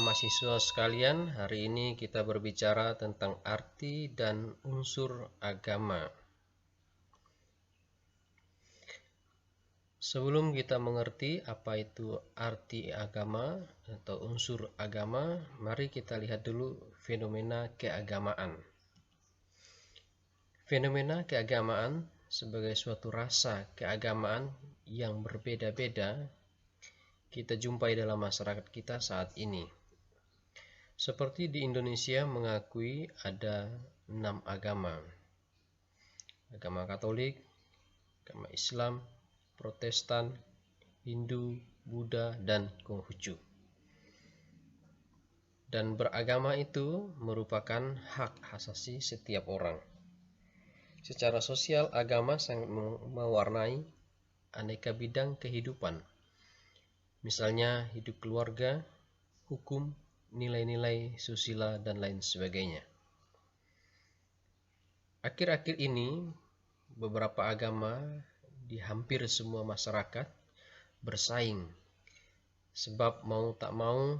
mahasiswa sekalian, hari ini kita berbicara tentang arti dan unsur agama. Sebelum kita mengerti apa itu arti agama atau unsur agama, mari kita lihat dulu fenomena keagamaan. Fenomena keagamaan sebagai suatu rasa keagamaan yang berbeda-beda kita jumpai dalam masyarakat kita saat ini. Seperti di Indonesia mengakui ada 6 agama. Agama Katolik, agama Islam, Protestan, Hindu, Buddha, dan Konghucu. Dan beragama itu merupakan hak asasi setiap orang. Secara sosial, agama sangat mewarnai aneka bidang kehidupan. Misalnya hidup keluarga, hukum, nilai-nilai susila, dan lain sebagainya. Akhir-akhir ini, beberapa agama di hampir semua masyarakat bersaing. Sebab mau tak mau,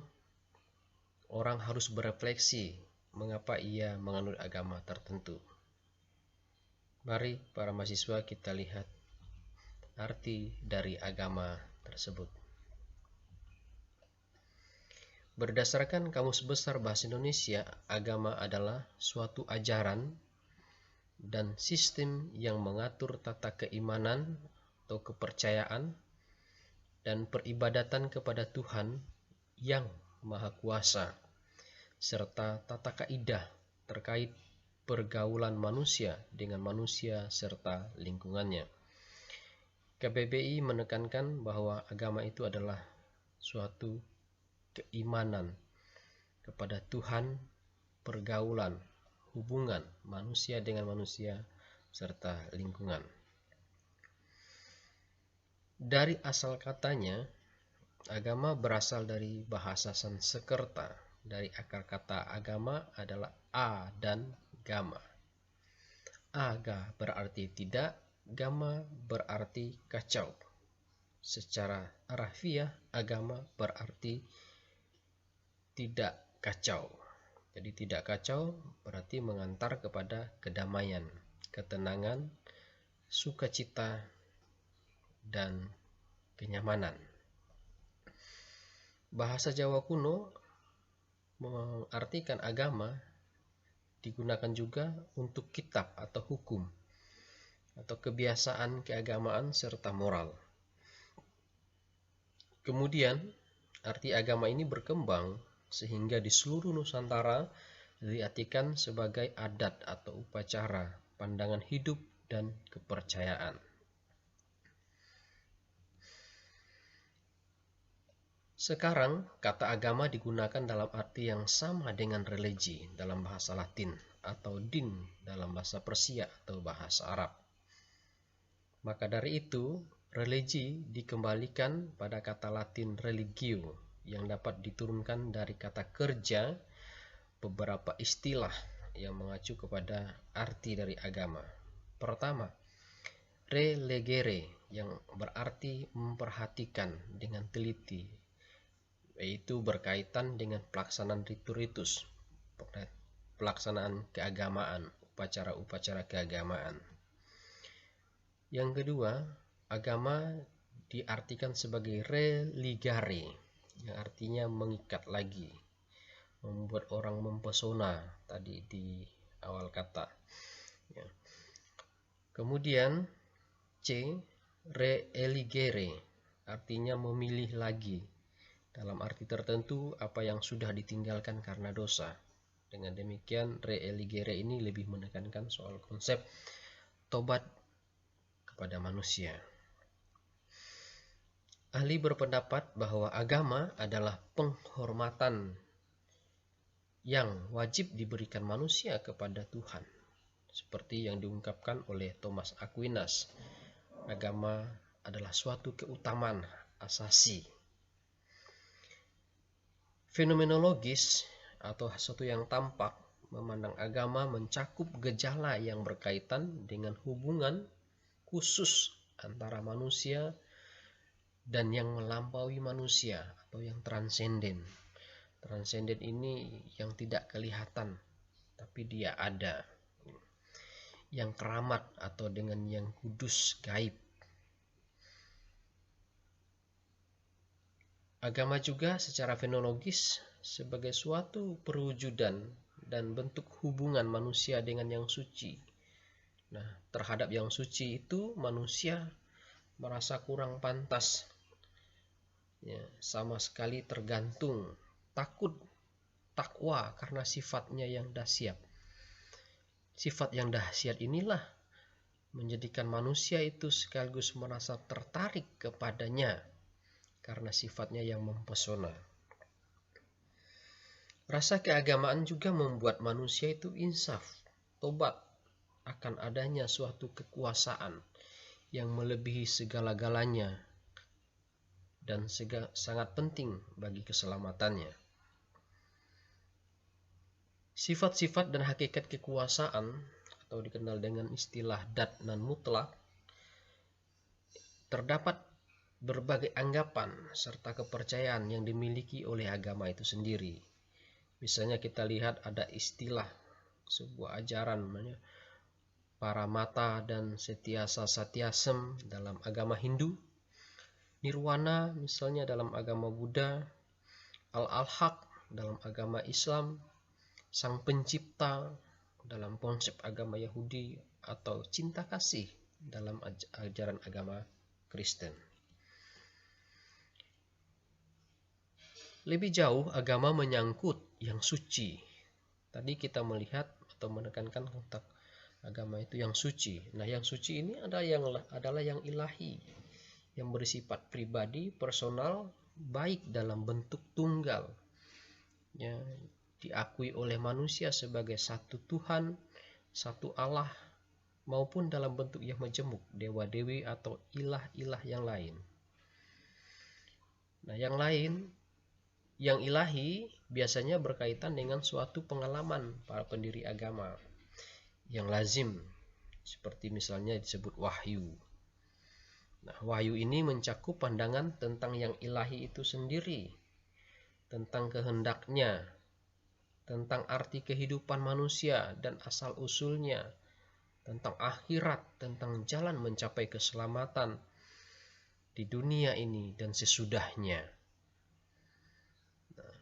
orang harus berefleksi mengapa ia menganut agama tertentu. Mari para mahasiswa kita lihat arti dari agama tersebut. Berdasarkan Kamus Besar Bahasa Indonesia, agama adalah suatu ajaran dan sistem yang mengatur tata keimanan atau kepercayaan dan peribadatan kepada Tuhan yang Maha Kuasa, serta tata kaidah terkait pergaulan manusia dengan manusia serta lingkungannya. KBBI menekankan bahwa agama itu adalah suatu keimanan kepada Tuhan, pergaulan, hubungan manusia dengan manusia, serta lingkungan. Dari asal katanya, agama berasal dari bahasa Sanskerta. Dari akar kata agama adalah a dan gama. Aga berarti tidak, gama berarti kacau. Secara harfiah, agama berarti tidak kacau. Jadi tidak kacau berarti mengantar kepada kedamaian, ketenangan, sukacita, dan kenyamanan. Bahasa Jawa kuno mengartikan agama digunakan juga untuk kitab atau hukum atau kebiasaan keagamaan serta moral. Kemudian arti agama ini berkembang sehingga di seluruh Nusantara diartikan sebagai adat atau upacara, pandangan hidup, dan kepercayaan. Sekarang, kata agama digunakan dalam arti yang sama dengan religi dalam bahasa Latin atau din dalam bahasa Persia atau bahasa Arab. Maka dari itu, religi dikembalikan pada kata Latin religio yang dapat diturunkan dari kata kerja beberapa istilah yang mengacu kepada arti dari agama. Pertama, relegere yang berarti memperhatikan dengan teliti, yaitu berkaitan dengan pelaksanaan ritus, pelaksanaan keagamaan, upacara-upacara keagamaan. Yang kedua, agama diartikan sebagai religare, yang artinya mengikat lagi, membuat orang mempesona tadi di awal kata. Ya. Kemudian C, reeligere, artinya memilih lagi, dalam arti tertentu apa yang sudah ditinggalkan karena dosa. Dengan demikian reeligere ini lebih menekankan soal konsep tobat kepada manusia. Ahli berpendapat bahwa agama adalah penghormatan yang wajib diberikan manusia kepada Tuhan. Seperti yang diungkapkan oleh Thomas Aquinas, agama adalah suatu keutamaan asasi. Fenomenologis atau sesuatu yang tampak memandang agama mencakup gejala yang berkaitan dengan hubungan khusus antara manusia dan yang melampaui manusia atau yang transenden, Transenden ini yang tidak kelihatan, tapi dia ada. Yang keramat atau dengan yang kudus, gaib. Agama juga secara fenologis sebagai suatu perwujudan dan bentuk hubungan manusia dengan yang suci. Nah, terhadap yang suci itu manusia merasa kurang pantas, ya, sama sekali tergantung, takut, takwa karena sifatnya yang dahsyat. Sifat yang dahsyat inilah menjadikan manusia itu sekaligus merasa tertarik kepadanya karena sifatnya yang mempesona. Rasa keagamaan juga membuat manusia itu insaf, tobat akan adanya suatu kekuasaan yang melebihi segala-galanya dan sangat penting bagi keselamatannya. Sifat-sifat dan hakikat kekuasaan atau dikenal dengan istilah datnan mutlak, terdapat berbagai anggapan serta kepercayaan yang dimiliki oleh agama itu sendiri. Misalnya kita lihat ada istilah sebuah ajaran namanya Paramata dan Setiasa Satyasem dalam agama Hindu, Nirwana misalnya dalam agama Buddha, Al-Haq dalam agama Islam, Sang Pencipta dalam konsep agama Yahudi, atau cinta kasih dalam ajaran agama Kristen. Lebih jauh, agama menyangkut yang suci. Tadi kita melihat atau menekankan tentang agama itu yang suci. Nah, yang suci ini adalah yang ilahi, yang bersifat pribadi, personal, baik dalam bentuk tunggal, ya, diakui oleh manusia sebagai satu Tuhan, satu Allah, maupun dalam bentuk yang majemuk, dewa-dewi atau ilah-ilah yang lain. Nah, yang lain, yang ilahi biasanya berkaitan dengan suatu pengalaman para pendiri agama yang lazim, seperti misalnya disebut wahyu. Nah, wahyu ini mencakup pandangan tentang yang ilahi itu sendiri, tentang kehendaknya, tentang arti kehidupan manusia dan asal-usulnya, tentang akhirat, tentang jalan mencapai keselamatan di dunia ini dan sesudahnya. Nah,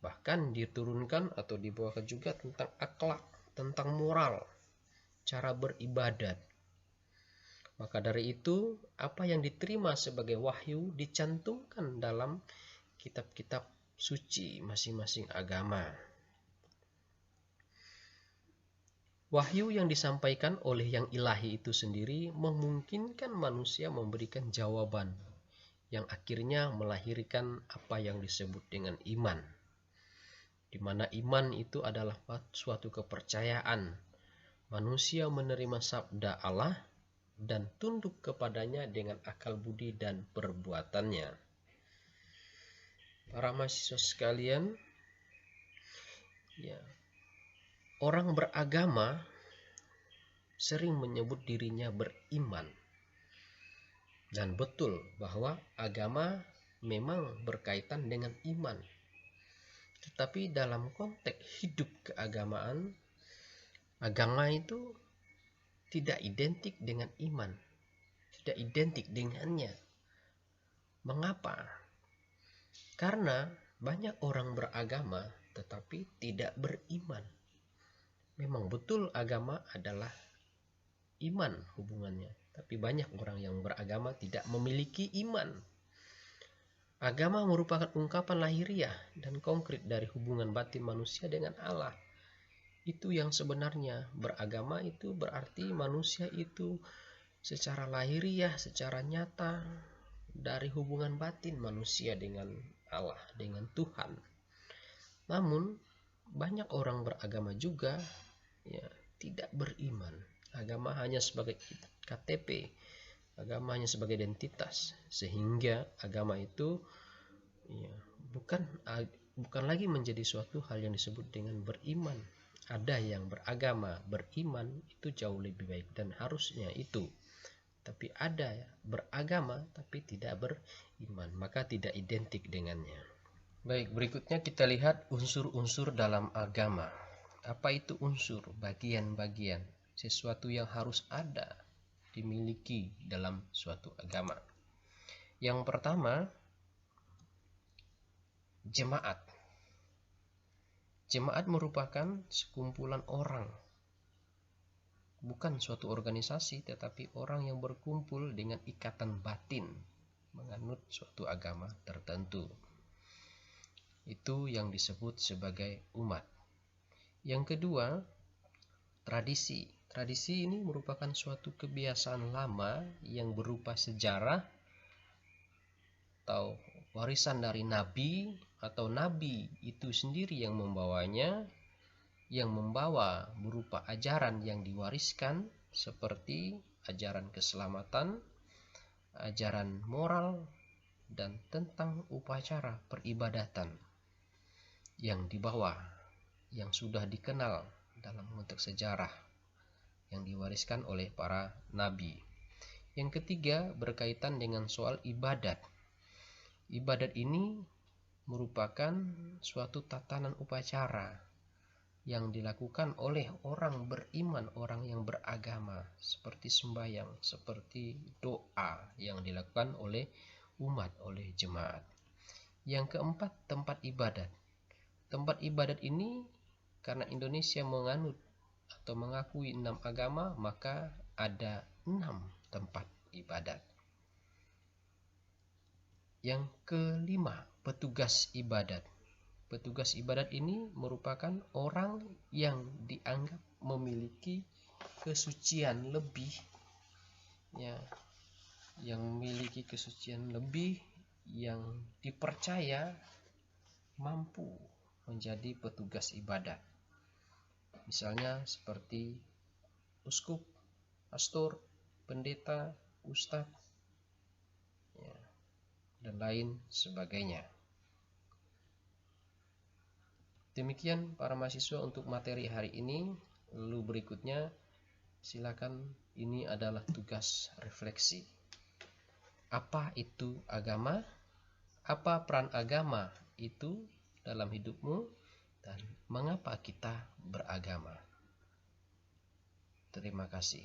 bahkan diturunkan atau dibawakan juga tentang akhlak, tentang moral, cara beribadat. Maka dari itu, apa yang diterima sebagai wahyu dicantumkan dalam kitab-kitab suci masing-masing agama. Wahyu yang disampaikan oleh yang ilahi itu sendiri memungkinkan manusia memberikan jawaban yang akhirnya melahirkan apa yang disebut dengan iman, di mana iman itu adalah suatu kepercayaan manusia menerima sabda Allah dan tunduk kepadanya dengan akal budi dan perbuatannya. Para mahasiswa sekalian, ya, orang beragama sering menyebut dirinya beriman. Dan betul bahwa agama memang berkaitan dengan iman. Tetapi dalam konteks hidup keagamaan, agama itu tidak identik dengan iman, tidak identik dengannya. Mengapa? Karena banyak orang beragama tetapi tidak beriman. Memang betul agama adalah iman hubungannya, tapi banyak orang yang beragama tidak memiliki iman. Agama merupakan ungkapan lahiriah dan konkret dari hubungan batin manusia dengan Allah. Itu yang sebenarnya beragama itu berarti manusia itu secara lahiriah, secara nyata dari hubungan batin manusia dengan Allah, dengan Tuhan. Namun banyak orang beragama juga, ya, tidak beriman. Agama hanya sebagai KTP, agama hanya sebagai identitas, sehingga agama itu, ya, bukan lagi menjadi suatu hal yang disebut dengan beriman. Ada yang beragama, beriman itu jauh lebih baik dan harusnya itu. Tapi ada beragama tapi tidak beriman, maka tidak identik dengannya. Baik, berikutnya kita lihat unsur-unsur dalam agama. Apa itu unsur? Bagian-bagian sesuatu yang harus ada, dimiliki dalam suatu agama. Yang pertama, jemaat. Jemaat merupakan sekumpulan orang, bukan suatu organisasi, tetapi orang yang berkumpul dengan ikatan batin menganut suatu agama tertentu. Itu yang disebut sebagai umat. Yang kedua, tradisi. Tradisi ini merupakan suatu kebiasaan lama yang berupa sejarah atau warisan dari nabi, atau nabi itu sendiri yang membawanya, yang membawa berupa ajaran yang diwariskan seperti ajaran keselamatan, ajaran moral, dan tentang upacara peribadatan yang dibawa, yang sudah dikenal dalam konteks sejarah yang diwariskan oleh para nabi. Yang ketiga, berkaitan dengan soal ibadat. Ibadat ini merupakan suatu tatanan upacara yang dilakukan oleh orang beriman, orang yang beragama, seperti sembahyang, seperti doa yang dilakukan oleh umat, oleh jemaat. Yang keempat, tempat ibadat. Tempat ibadat ini karena Indonesia menganut atau mengakui 6 agama, maka ada 6 tempat ibadat. Yang kelima, petugas ibadat. Petugas ibadat ini merupakan orang yang dianggap memiliki kesucian lebih, ya, yang memiliki kesucian lebih, yang dipercaya mampu menjadi petugas ibadat. Misalnya seperti uskup, pastor, pendeta, ustadz, ya, dan lain sebagainya. Demikian para mahasiswa untuk materi hari ini. Lalu berikutnya silakan, ini adalah tugas refleksi. Apa itu agama? Apa peran agama itu dalam hidupmu? Dan mengapa kita beragama? Terima kasih.